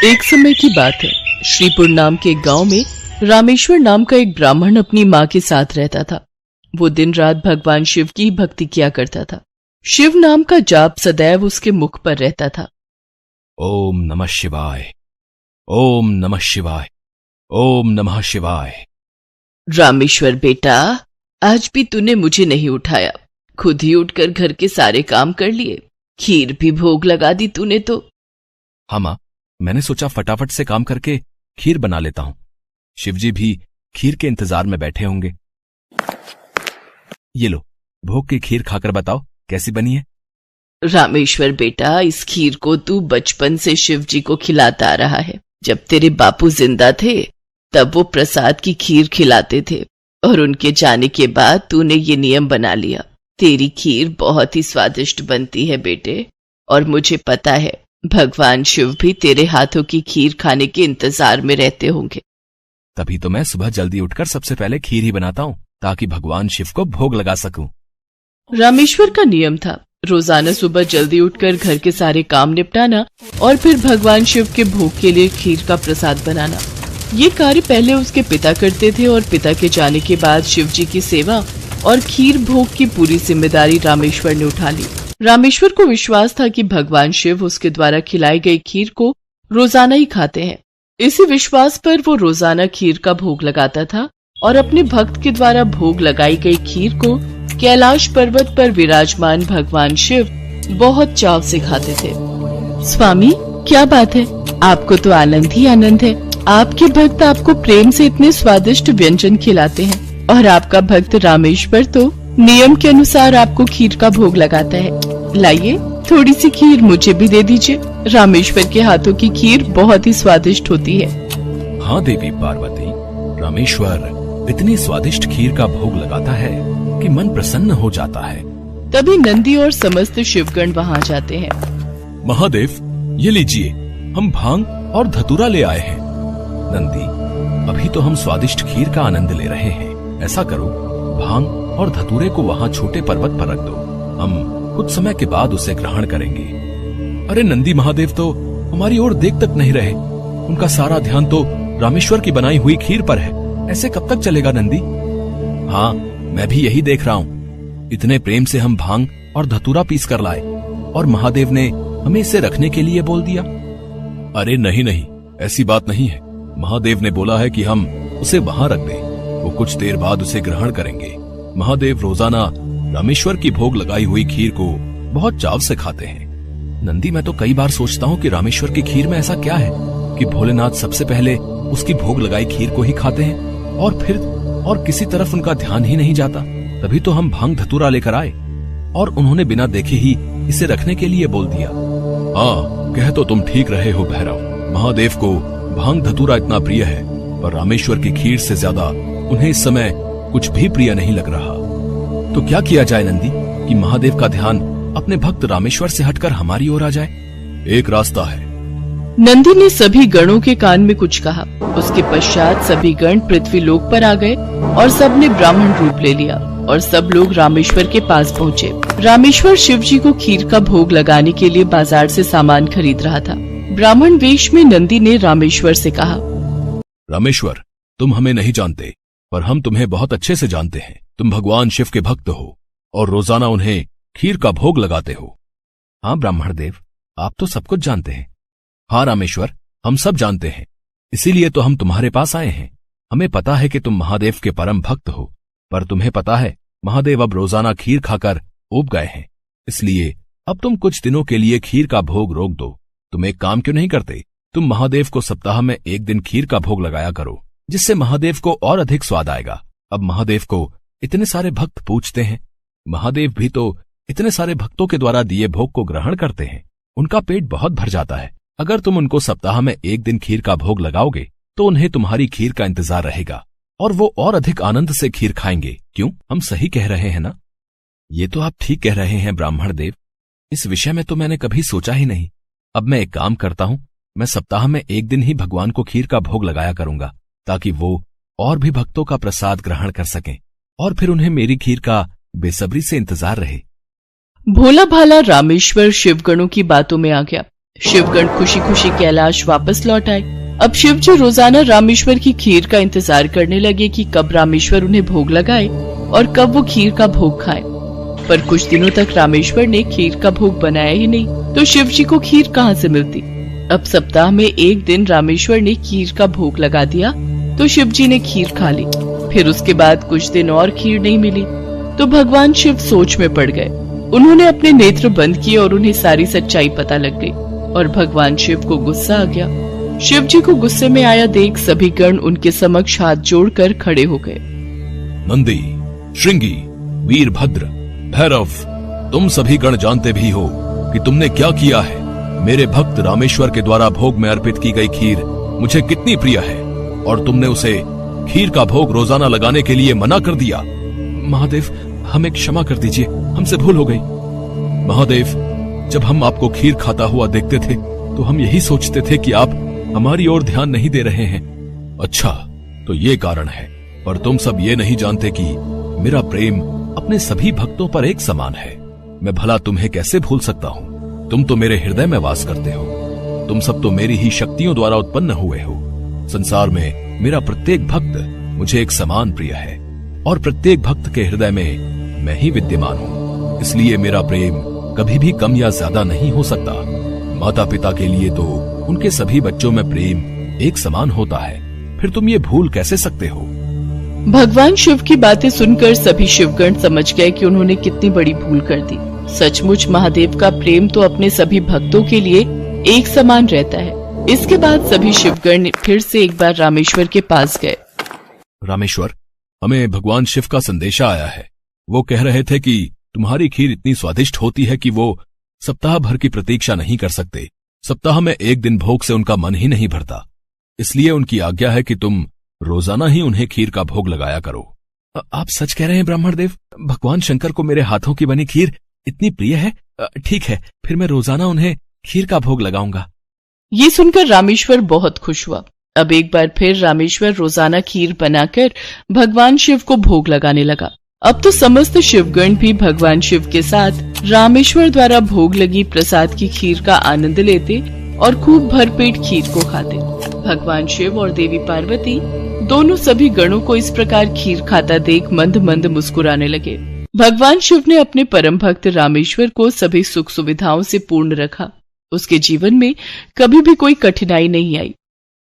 एक समय की बात है। श्रीपुर नाम के एक गांव में रामेश्वर नाम का एक ब्राह्मण अपनी माँ के साथ रहता था। वो दिन रात भगवान शिव की ही भक्ति किया करता था। शिव नाम का जाप सदैव उसके मुख पर रहता था। ओम नमः शिवाय, ओम नमः शिवाय, ओम नमः शिवाय। रामेश्वर बेटा, आज भी तूने मुझे नहीं उठाया। खुद ही उठकर घर के सारे काम कर लिए, खीर भी भोग लगा दी तूने तो। हाँ माँ, मैंने सोचा फटाफट से काम करके खीर बना लेता हूं। शिवजी भी खीर के इंतजार में बैठे होंगे। ये लो, भोग की खीर खाकर बताओ कैसी बनी है। रामेश्वर बेटा, इस खीर को तू बचपन से शिव जी को खिलाता आ रहा है। जब तेरे बापू जिंदा थे तब वो प्रसाद की खीर खिलाते थे और उनके जाने के बाद तूने ये नियम बना लिया। तेरी खीर बहुत ही स्वादिष्ट बनती है बेटे, और मुझे पता है भगवान शिव भी तेरे हाथों की खीर खाने के इंतजार में रहते होंगे। तभी तो मैं सुबह जल्दी उठकर सबसे पहले खीर ही बनाता हूँ ताकि भगवान शिव को भोग लगा सकूं। रामेश्वर का नियम था रोजाना सुबह जल्दी उठकर घर के सारे काम निपटाना और फिर भगवान शिव के भोग के लिए खीर का प्रसाद बनाना। ये कार्य पहले उसके पिता करते थे और पिता के जाने के बाद शिव जी की सेवा और खीर भोग की पूरी जिम्मेदारी रामेश्वर ने उठा ली। रामेश्वर को विश्वास था कि भगवान शिव उसके द्वारा खिलाई गई खीर को रोजाना ही खाते हैं। इसी विश्वास पर वो रोजाना खीर का भोग लगाता था और अपने भक्त के द्वारा भोग लगाई गई खीर को कैलाश पर्वत पर विराजमान भगवान शिव बहुत चाव से खाते थे। स्वामी, क्या बात है, आपको तो आनंद ही आनंद है। आपके भक्त आपको प्रेम से इतने स्वादिष्ट व्यंजन खिलाते हैं और आपका भक्त रामेश्वर तो नियम के अनुसार आपको खीर का भोग लगाता है। लाइए, थोड़ी सी खीर मुझे भी दे दीजिए। रामेश्वर के हाथों की खीर बहुत ही स्वादिष्ट होती है। हाँ देवी पार्वती, रामेश्वर इतनी स्वादिष्ट खीर का भोग लगाता है कि मन प्रसन्न हो जाता है। तभी नंदी और समस्त शिवगण वहाँ जाते हैं। महादेव, ये लीजिए, हम भांग और धतूरा ले आए हैं। नंदी, अभी तो हम स्वादिष्ट खीर का आनंद ले रहे हैं। ऐसा करो, भांग और धतूरे को वहाँ छोटे पर्वत पर रख दो। हम कुछ समय के बाद उसे ग्रहण करेंगे। अरे नंदी महादेव तो हमारी ओर देख तक नहीं रहे। उनका सारा ध्यान तो रामेश्वर की बनाई हुई खीर पर है। ऐसे कब तक चलेगा नंदी? हाँ, मैं भी यही देख रहा हूँ। इतने प्रेम से हम भांग और धतूरा पीस कर लाए और महादेव ने हमें इसे रखने के लिए बोल दिया। अरे नहीं नहीं, ऐसी बात नहीं है। महादेव ने बोला है कि हम उसे वहां रख दें। वो कुछ देर बाद उसे ग्रहण करेंगे। महादेव रोजाना रामेश्वर की भोग लगाई हुई खीर को बहुत चाव से खाते हैं। नंदी, मैं तो कई बार सोचता हूँ कि रामेश्वर की खीर में ऐसा क्या है कि भोलेनाथ सबसे पहले उसकी भोग लगाई खीर को ही खाते हैं और फिर और किसी तरफ उनका ध्यान ही नहीं जाता। तभी तो हम भांग धतूरा लेकर आए और उन्होंने बिना देखे ही इसे रखने के लिए बोल दिया। हाँ, कह तो तुम ठीक रहे हो भैरव। महादेव को भांग धतूरा इतना प्रिय है, पर रामेश्वर की खीर से ज्यादा उन्हें इस समय कुछ भी प्रिय नहीं लग रहा। तो क्या किया जाए नंदी कि महादेव का ध्यान अपने भक्त रामेश्वर से हटकर हमारी ओर आ जाए? एक रास्ता है। नंदी ने सभी गणों के कान में कुछ कहा। उसके पश्चात सभी गण पृथ्वी लोक पर आ गए और सबने ब्राह्मण रूप ले लिया और सब लोग रामेश्वर के पास पहुँचे। रामेश्वर शिव जी को खीर का भोग लगाने के लिए बाजार से सामान खरीद रहा था। ब्राह्मण वेश में नंदी ने रामेश्वर से कहा, रामेश्वर, तुम हमें नहीं जानते, पर हम तुम्हें बहुत अच्छे से जानते हैं। तुम भगवान शिव के भक्त हो और रोजाना उन्हें खीर का भोग लगाते हो। हाँ ब्राह्मण देव, आप तो सब कुछ जानते हैं। हाँ रामेश्वर, हम सब जानते हैं, इसीलिए तो हम तुम्हारे पास आए हैं। हमें पता है कि तुम महादेव के परम भक्त हो, पर तुम्हें पता है महादेव अब रोजाना खीर खाकर ऊब गए हैं। इसलिए अब तुम कुछ दिनों के लिए खीर का भोग रोक दो। तुम एक काम क्यों नहीं करते? तुम महादेव को सप्ताह में एक दिन खीर का भोग लगाया करो, जिससे महादेव को और अधिक स्वाद आएगा। अब महादेव को इतने सारे भक्त पूजते हैं। महादेव भी तो इतने सारे भक्तों के द्वारा दिए भोग को ग्रहण करते हैं। उनका पेट बहुत भर जाता है। अगर तुम उनको सप्ताह में एक दिन खीर का भोग लगाओगे तो उन्हें तुम्हारी खीर का इंतजार रहेगा और वो और अधिक आनंद से खीर खाएंगे। क्यों, हम सही कह रहे हैं ना? ये तो आप ठीक कह रहे हैं ब्राह्मण देव। इस विषय में तो मैंने कभी सोचा ही नहीं। अब मैं एक काम करता हूँ, मैं सप्ताह में एक दिन ही भगवान को खीर का भोग लगाया करूंगा, ताकि वो और भी भक्तों का प्रसाद ग्रहण कर सकें और फिर उन्हें मेरी खीर का बेसब्री से इंतजार रहे। भोला भाला रामेश्वर शिवगणों की बातों में आ गया शिवगण खुशी खुशी कैलाश वापस लौट आए। अब शिव जी रोजाना रामेश्वर की खीर का इंतजार करने लगे कि कब रामेश्वर उन्हें भोग लगाए और कब वो खीर का भोग खाए। पर कुछ दिनों तक रामेश्वर ने खीर का भोग बनाया ही नहीं, तो शिव जी को खीर कहाँ से मिलती। अब सप्ताह में एक दिन रामेश्वर ने खीर का भोग लगा दिया तो शिव जी ने खीर खा ली। फिर उसके बाद कुछ दिन और खीर नहीं मिली तो भगवान शिव सोच में पड़ गए। उन्होंने अपने नेत्र बंद किए और उन्हें सारी सच्चाई पता लग गई और भगवान शिव को गुस्सा आ गया। शिव जी को गुस्से में आया देख सभी गण उनके समक्ष हाथ जोड़कर खड़े हो गए। नंदी, श्रृंगी, वीरभद्र, भैरव, तुम सभी गण जानते भी हो कि तुमने क्या किया है। मेरे भक्त रामेश्वर के द्वारा भोग में अर्पित की गई खीर मुझे कितनी प्रिय है और तुमने उसे खीर का भोग रोजाना लगाने के लिए मना कर दिया। महादेव, हमें क्षमा कर दीजिए, हमसे भूल हो गई। महादेव, जब हम आपको खीर खाता हुआ देखते थे तो हम यही सोचते थे कि आप हमारी ओर ध्यान नहीं दे रहे हैं। अच्छा, तो ये कारण है। पर तुम सब ये नहीं जानते कि मेरा प्रेम अपने सभी भक्तों पर एक समान है। मैं भला तुम्हें कैसे भूल सकता हूँ। तुम तो मेरे हृदय में वास करते हो। तुम सब तो मेरी ही शक्तियों द्वारा उत्पन्न हुए हो। संसार में मेरा प्रत्येक भक्त मुझे एक समान प्रिय है और प्रत्येक भक्त के हृदय में मैं ही विद्यमान हूँ। इसलिए मेरा प्रेम कभी भी कम या ज्यादा नहीं हो सकता। माता पिता के लिए तो उनके सभी बच्चों में प्रेम एक समान होता है। फिर तुम ये भूल कैसे सकते हो। भगवान शिव की बातें सुनकर सभी शिवगण समझ गए कि उन्होंने कितनी बड़ी भूल कर दी। सचमुच महादेव का प्रेम तो अपने सभी भक्तों के लिए एक समान रहता है। इसके बाद सभी शिवगण फिर से एक बार रामेश्वर के पास गए। रामेश्वर, हमें भगवान शिव का संदेशा आया है। वो कह रहे थे कि तुम्हारी खीर इतनी स्वादिष्ट होती है कि वो सप्ताह भर की प्रतीक्षा नहीं कर सकते। सप्ताह में एक दिन भोग से उनका मन ही नहीं भरता। इसलिए उनकी आज्ञा है कि तुम रोजाना ही उन्हें खीर का भोग लगाया करो। आप सच कह रहे हैं ब्राह्मण देव। भगवान शंकर को मेरे हाथों की बनी खीर इतनी प्रिय है। ठीक है, फिर मैं रोजाना उन्हें खीर का भोग लगाऊंगा। ये सुनकर रामेश्वर बहुत खुश हुआ। अब एक बार फिर रामेश्वर रोजाना खीर बनाकर भगवान शिव को भोग लगाने लगा। अब तो समस्त शिवगण भी भगवान शिव के साथ रामेश्वर द्वारा भोग लगी प्रसाद की खीर का आनंद लेते और खूब भरपेट खीर को खाते। भगवान शिव और देवी पार्वती दोनों सभी गणों को इस प्रकार खीर खाता देख मंद मंद मुस्कुराने लगे। भगवान शिव ने अपने परम भक्त रामेश्वर को सभी सुख सुविधाओं से पूर्ण रखा। उसके जीवन में कभी भी कोई कठिनाई नहीं आई।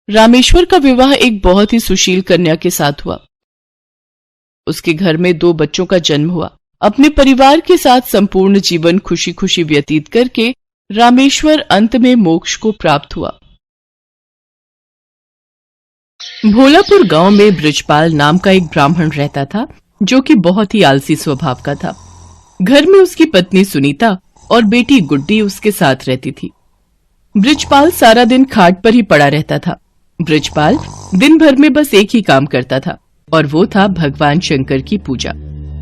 रामेश्वर का विवाह एक बहुत ही सुशील कन्या के साथ हुआ। उसके घर में 2 बच्चों का जन्म हुआ। अपने परिवार के साथ संपूर्ण जीवन खुशी खुशी व्यतीत करके रामेश्वर अंत में मोक्ष को प्राप्त हुआ। भोलापुर गांव में बृजपाल नाम का एक ब्राह्मण रहता था, जो कि बहुत ही आलसी स्वभाव का था। घर में उसकी पत्नी सुनीता और बेटी गुड्डी उसके साथ रहती थी। बृजपाल सारा दिन खाट पर ही पड़ा रहता था। बृजपाल दिन भर में बस एक ही काम करता था और वो था भगवान शंकर की पूजा।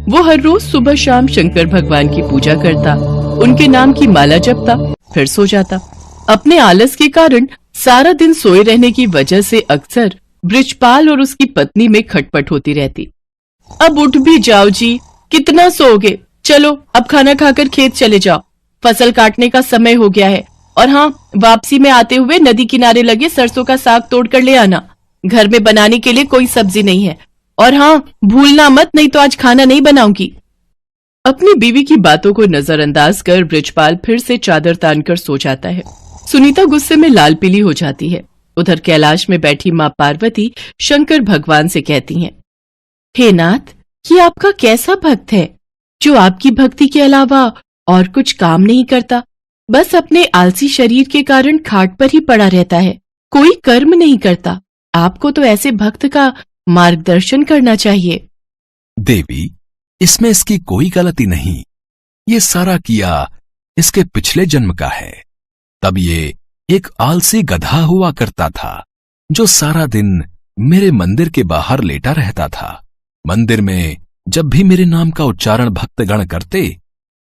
वो हर रोज सुबह शाम शंकर भगवान की पूजा करता, उनके नाम की माला जपता, फिर सो जाता। अपने आलस के कारण सारा दिन सोए रहने की वजह से अक्सर बृजपाल और उसकी पत्नी में खटपट होती रहती। अब उठ भी जाओ जी, कितना सोओगे, चलो अब खाना खाकर खेत चले जाओ, फसल काटने का समय हो गया है। और हाँ, वापसी में आते हुए नदी किनारे लगे सरसों का साग तोड़ कर ले आना। घर में बनाने के लिए कोई सब्जी नहीं है। और हाँ, भूलना मत, नहीं तो आज खाना नहीं बनाऊंगी। अपनी बीवी की बातों को नजरअंदाज कर बृजपाल फिर से चादर तानकर सो जाता है। सुनीता गुस्से में लाल पीली हो जाती है। उधर कैलाश में बैठी माँ पार्वती शंकर भगवान से कहती हैं, हे नाथ, ये आपका कैसा भक्त है जो आपकी भक्ति के अलावा और कुछ काम नहीं करता, बस अपने आलसी शरीर के कारण खाट पर ही पड़ा रहता है, कोई कर्म नहीं करता। आपको तो ऐसे भक्त का मार्गदर्शन करना चाहिए। देवी, इसमें इसकी कोई गलती नहीं। ये सारा किया इसके पिछले जन्म का है। तब ये एक आलसी गधा हुआ करता था जो सारा दिन मेरे मंदिर के बाहर लेटा रहता था। मंदिर में जब भी मेरे नाम का उच्चारण भक्तगण करते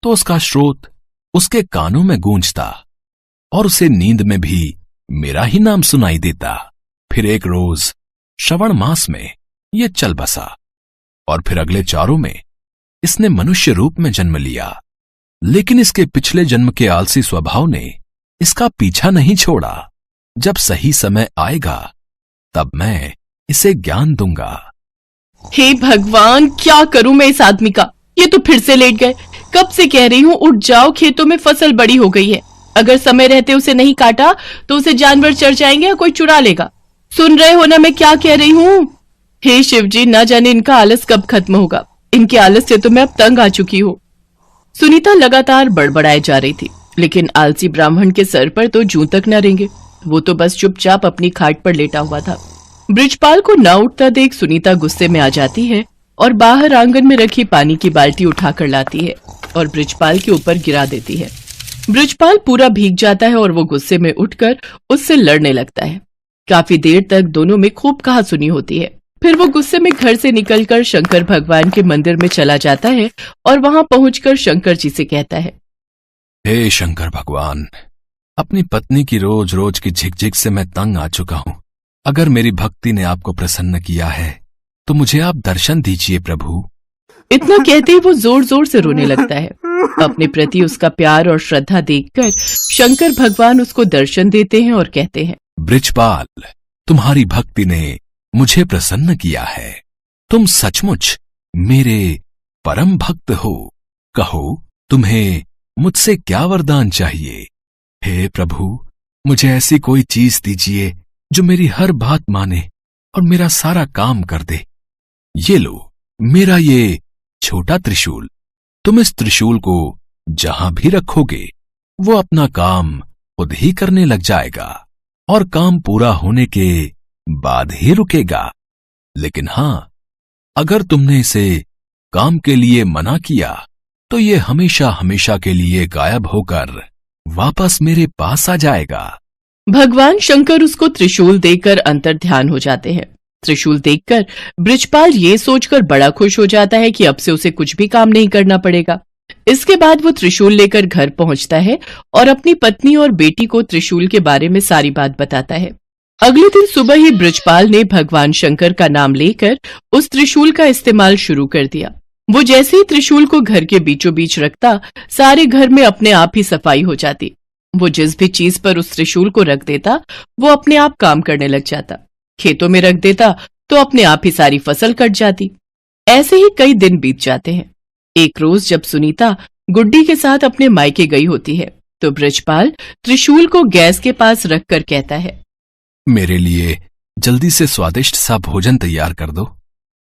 तो उसका स्रोत उसके कानों में गूंजता और उसे नींद में भी मेरा ही नाम सुनाई देता। फिर एक रोज श्रवण मास में ये चल बसा और फिर अगले चारों में इसने मनुष्य रूप में जन्म लिया। लेकिन इसके पिछले जन्म के आलसी स्वभाव ने इसका पीछा नहीं छोड़ा। जब सही समय आएगा तब मैं इसे ज्ञान दूंगा। हे भगवान, क्या करूं मैं इस आदमी का? ये तो फिर से लेट गए। कब से कह रही हूँ उठ जाओ, खेतों में फसल बड़ी हो गई है। अगर समय रहते उसे नहीं काटा तो उसे जानवर चढ़ जाएंगे या कोई चुरा लेगा। सुन रहे हो ना मैं क्या कह रही हूँ? हे शिव जी, ना जाने इनका आलस कब खत्म होगा। इनके आलस से तो मैं अब तंग आ चुकी हूँ। सुनीता लगातार बड़बड़ाए जा रही थी, लेकिन आलसी ब्राह्मण के सर पर तो जूं तक न रेंगे। वो तो बस चुपचाप अपनी खाट पर लेटा हुआ था। बृजपाल को न उठता देख सुनीता गुस्से में आ जाती है और बाहर आंगन में रखी पानी की बाल्टी उठाकर लाती है और बृजपाल के ऊपर गिरा देती है। बृजपाल पूरा भीग जाता है और वो गुस्से में उठकर उससे लड़ने लगता है। काफी देर तक दोनों में खूब कहासुनी होती है। फिर वो गुस्से में घर से निकलकर शंकर भगवान के मंदिर में चला जाता है और वहां पहुंचकर शंकर जी से कहता है, हे शंकर भगवान, अपनी पत्नी की रोज रोज की झिकझिक से मैं तंग आ चुका हूं। अगर मेरी भक्ति ने आपको प्रसन्न किया है तो मुझे आप दर्शन दीजिए प्रभु। इतना कहते ही वो जोर जोर से रोने लगता है। अपने प्रति उसका प्यार और श्रद्धा देखकर शंकर भगवान उसको दर्शन देते हैं और कहते हैं, बृजपाल, तुम्हारी भक्ति ने मुझे प्रसन्न किया है। तुम सचमुच मेरे परम भक्त हो। कहो, तुम्हें मुझसे क्या वरदान चाहिए? हे प्रभु, मुझे ऐसी कोई चीज दीजिए जो मेरी हर बात माने और मेरा सारा काम कर दे। ये लो, मेरा ये छोटा त्रिशूल। तुम इस त्रिशूल को जहां भी रखोगे वो अपना काम खुद ही करने लग जाएगा और काम पूरा होने के बाद ही रुकेगा। लेकिन हां, अगर तुमने इसे काम के लिए मना किया तो ये हमेशा हमेशा के लिए गायब होकर वापस मेरे पास आ जाएगा। भगवान शंकर उसको त्रिशूल देकर अंतर ध्यान हो जाते हैं। त्रिशूल देखकर बृजपाल ये सोचकर बड़ा खुश हो जाता है कि अब से उसे कुछ भी काम नहीं करना पड़ेगा। इसके बाद वो त्रिशूल लेकर घर पहुंचता है और अपनी पत्नी और बेटी को त्रिशूल के बारे में सारी बात बताता है। अगले दिन सुबह ही बृजपाल ने भगवान शंकर का नाम लेकर उस त्रिशूल का इस्तेमाल शुरू कर दिया। वो जैसे ही त्रिशूल को घर के बीचों बीच रखता, सारे घर में अपने आप ही सफाई हो जाती। वो जिस भी चीज पर उस त्रिशूल को रख देता वो अपने आप काम करने लग जाता। खेतों में रख देता तो अपने आप ही सारी फसल कट जाती। ऐसे ही कई दिन बीत जाते हैं। एक रोज जब सुनीता गुड्डी के साथ अपने मायके गई होती है तो बृजपाल त्रिशूल को गैस के पास रखकर कहता है, मेरे लिए जल्दी से स्वादिष्ट सा भोजन तैयार कर दो।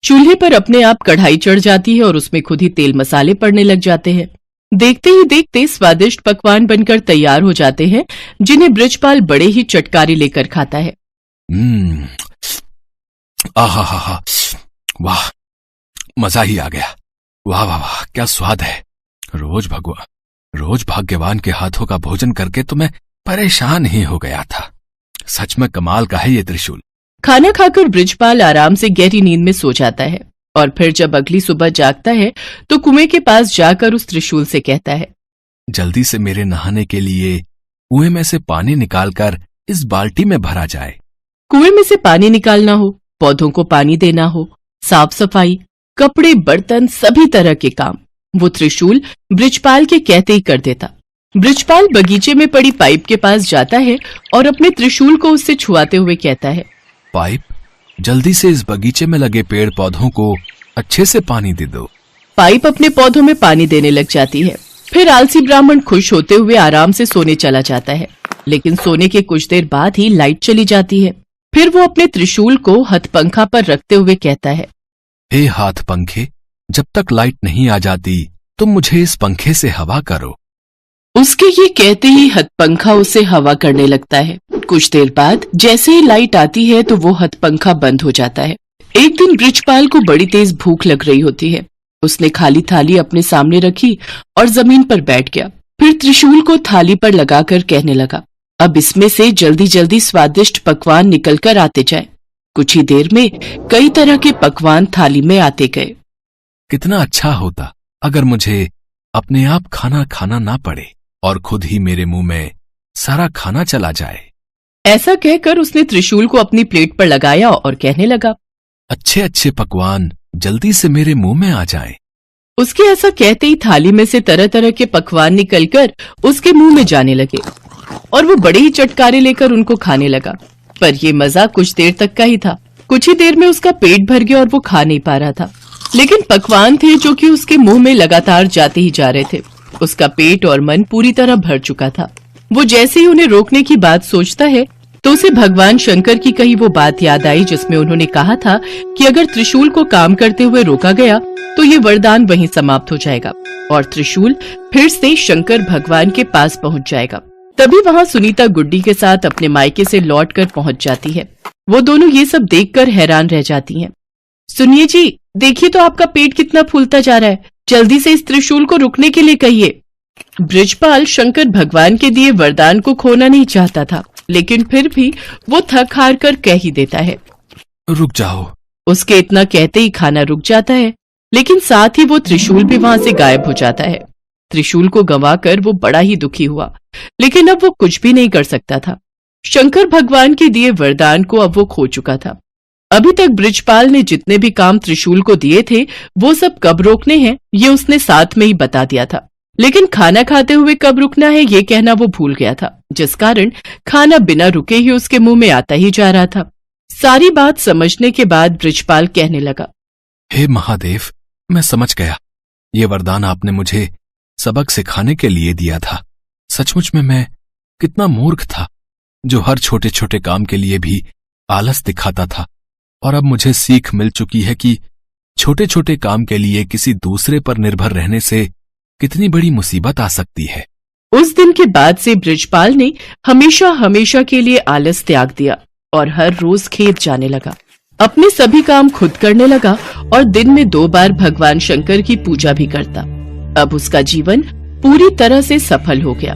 चूल्हे पर अपने आप कढ़ाई चढ़ जाती है और उसमें खुद ही तेल मसाले पड़ने लग जाते हैं। देखते ही देखते स्वादिष्ट पकवान बनकर तैयार हो जाते हैं, जिन्हें बृजपाल बड़े ही चटकारे लेकर खाता है। आहा, वाह, मजा ही आ गया। वाह वाह वाह, क्या स्वाद है। रोज भाग्यवान के हाथों का भोजन करके तो मैं परेशान ही हो गया था। सच में कमाल का है ये त्रिशूल। खाना खाकर बृजपाल आराम से गहरी नींद में सो जाता है और फिर जब अगली सुबह जागता है तो कुएं के पास जाकर उस त्रिशूल से कहता है, जल्दी से मेरे नहाने के लिए कुएं में से पानी निकालकर इस बाल्टी में भरा जाए। कुएं में से पानी निकालना हो, पौधों को पानी देना हो, साफ सफाई, कपड़े, बर्तन, सभी तरह के काम वो त्रिशूल बृजपाल के कहते ही कर देता। बृजपाल बगीचे में पड़ी पाइप के पास जाता है और अपने त्रिशूल को उससे छुआते हुए कहता है, पाइप, जल्दी से इस बगीचे में लगे पेड़ पौधों को अच्छे से पानी दे दो। पाइप अपने पौधों में पानी देने लग जाती है। फिर आलसी ब्राह्मण खुश होते हुए आराम से सोने चला जाता है, लेकिन सोने के कुछ देर बाद ही लाइट चली जाती है। फिर वो अपने त्रिशूल को हथपंखा पर रखते हुए कहता है, हे हाथ पंखे, जब तक लाइट नहीं आ जाती तुम मुझे इस पंखे से हवा करो। उसके ये कहते ही हथपंखा उसे हवा करने लगता है। कुछ देर बाद जैसे ही लाइट आती है तो वो हथपंखा बंद हो जाता है। एक दिन बृजपाल को बड़ी तेज भूख लग रही होती है। उसने खाली थाली अपने सामने रखी और जमीन पर बैठ गया। फिर त्रिशूल को थाली पर लगाकर कहने लगा, अब इसमें से जल्दी जल्दी स्वादिष्ट पकवान निकल कर आते जाए। कुछ ही देर में कई तरह के पकवान थाली में आते गए। कितना अच्छा होता अगर मुझे अपने आप खाना खाना ना पड़े और खुद ही मेरे मुंह में सारा खाना चला जाए। ऐसा कहकर उसने त्रिशूल को अपनी प्लेट पर लगाया और कहने लगा, अच्छे अच्छे पकवान जल्दी से मेरे मुंह में आ जाएं। उसके ऐसा कहते ही थाली में से तरह तरह के पकवान निकलकर उसके मुंह में जाने लगे। और वो बड़े ही चटकारे लेकर उनको खाने लगा। पर ये मजा कुछ देर तक का ही था। कुछ ही देर में उसका पेट भर गया और वो खा नहीं पा रहा था। लेकिन पकवान थे जो कि उसके मुंह में लगातार जाते ही जा रहे थे। उसका पेट और मन पूरी तरह भर चुका था। वो जैसे ही उन्हें रोकने की बात सोचता है तो उसे भगवान शंकर की कही वो बात याद आई जिसमें उन्होंने कहा था कि अगर त्रिशूल को काम करते हुए रोका गया तो ये वरदान वहीं समाप्त हो जाएगा और त्रिशूल फिर से शंकर भगवान के पास पहुंच जाएगा। तभी वहां सुनीता गुड्डी के साथ अपने मायके से लौटकर पहुंच जाती है। वो दोनों ये सब देखकर हैरान रह जाती हैं। सुनिए जी, देखिए तो आपका पेट कितना फूलता जा रहा है। जल्दी से इस त्रिशूल को रुकने के लिए कहिए। बृजपाल शंकर भगवान के दिए वरदान को खोना नहीं चाहता था, लेकिन फिर भी वो थक हार कर कह ही देता है, रुक जाओ। उसके इतना कहते ही खाना रुक जाता है, लेकिन साथ ही वो त्रिशूल भी वहां से गायब हो जाता है। त्रिशूल को गंवाकर वो बड़ा ही दुखी हुआ, लेकिन अब वो कुछ भी नहीं कर सकता था। शंकर भगवान के दिए वरदान को अब वो खो चुका था। अभी तक बृजपाल ने जितने भी काम त्रिशूल को दिए थे वो सब कब रोकने हैं ये उसने साथ में ही बता दिया था, लेकिन खाना खाते हुए कब रुकना है ये कहना वो भूल गया था, जिस कारण खाना बिना रुके ही उसके मुंह में आता ही जा रहा था। सारी बात समझने के बाद बृजपाल कहने लगा, हे महादेव, मैं समझ गया। ये वरदान आपने मुझे सबक सिखाने के लिए दिया था। सचमुच में मैं कितना मूर्ख था जो हर छोटे छोटे काम के लिए भी आलस दिखाता था, और अब मुझे सीख मिल चुकी है कि छोटे छोटे काम के लिए किसी दूसरे पर निर्भर रहने से कितनी बड़ी मुसीबत आ सकती है। उस दिन के बाद से बृजपाल ने हमेशा हमेशा के लिए आलस त्याग दिया और हर रोज खेत जाने लगा। अपने सभी काम खुद करने लगा और दिन में 2 बार भगवान शंकर की पूजा भी करता। अब उसका जीवन पूरी तरह से सफल हो गया।